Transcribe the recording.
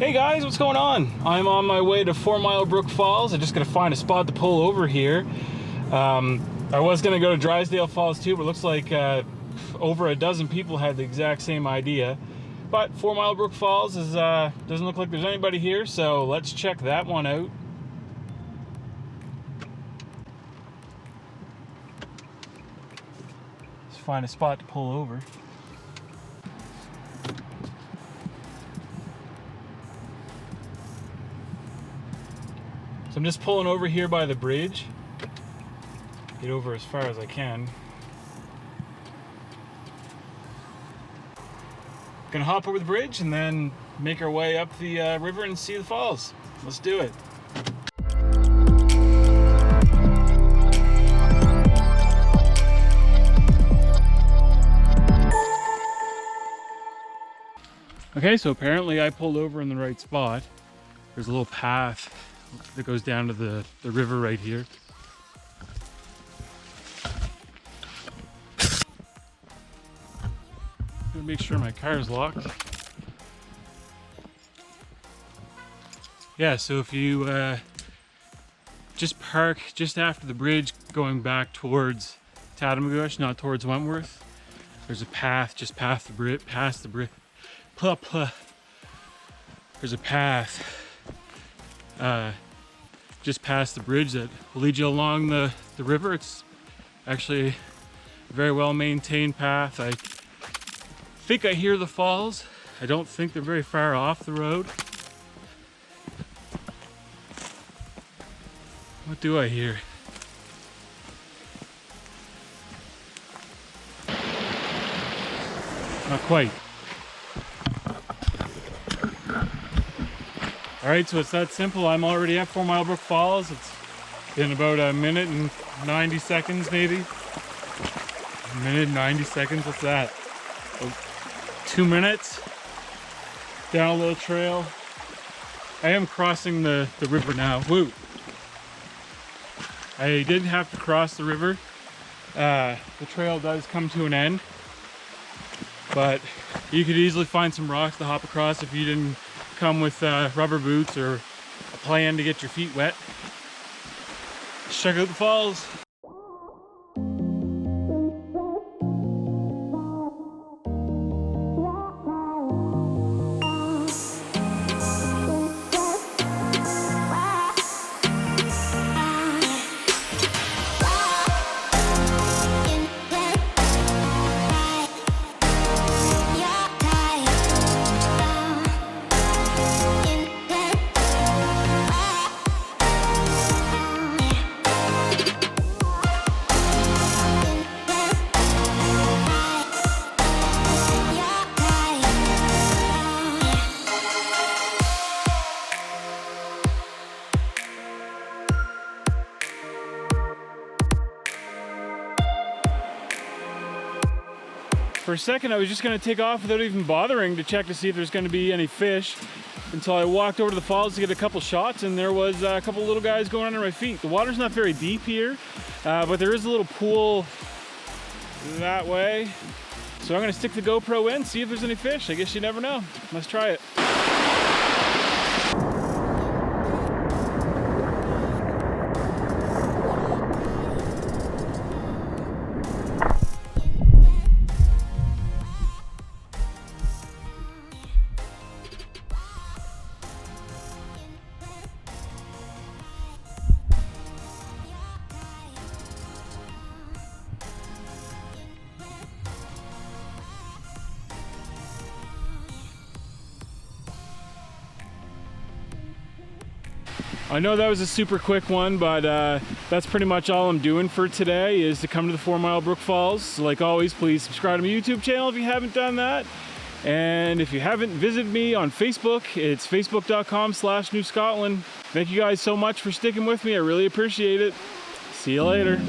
Hey guys, what's going on? I'm on my way to 4 Mile Brook Falls. I just gotta find a spot to pull over here. I was gonna go to Drysdale Falls too, but it looks like over a dozen people had the exact same idea. But 4 Mile Brook Falls is doesn't look like there's anybody here, so let's check that one out. Let's find a spot to pull over. So I'm just pulling over here by the bridge. Get over as far as I can. Gonna hop over the bridge and then make our way up the river and see the falls. Let's do it. Okay, so apparently I pulled over in the right spot. There's a little path that goes down to the river right here. Gonna make sure my car is locked. Yeah, so if you just park just after the bridge going back towards Tatamagouche, not towards Wentworth, there's a path just past the bridge, there's a path just past the bridge that will lead you along the river. It's actually a very well maintained path. I think I hear the falls. I don't think they're very far off the road. What do I hear? Not quite. Alright, so it's that simple. I'm already at 4 Mile Brook Falls. It's been about a minute and 90 seconds maybe. A minute and 90 seconds, what's that? About 2 minutes down a little trail. I am crossing the river now. Woo! I didn't have to cross the river. The trail does come to an end, but you could easily find some rocks to hop across if you didn't come with rubber boots or a plan to get your feet wet. Let's check out the falls. For a second, I was just gonna take off without even bothering to check to see if there's gonna be any fish until I walked over to the falls to get a couple shots, and there was a couple little guys going under my feet. The water's not very deep here, but there is a little pool that way. So I'm gonna stick the GoPro in, see if there's any fish. I guess you never know. Let's try it. I know that was a super quick one, but that's pretty much all I'm doing for today, is to come to the 4 Mile Brook Falls. So like always, please subscribe to my YouTube channel if you haven't done that. And if you haven't visited me on Facebook, it's facebook.com/New Scotland. Thank you guys so much for sticking with me. I really appreciate it. See you later.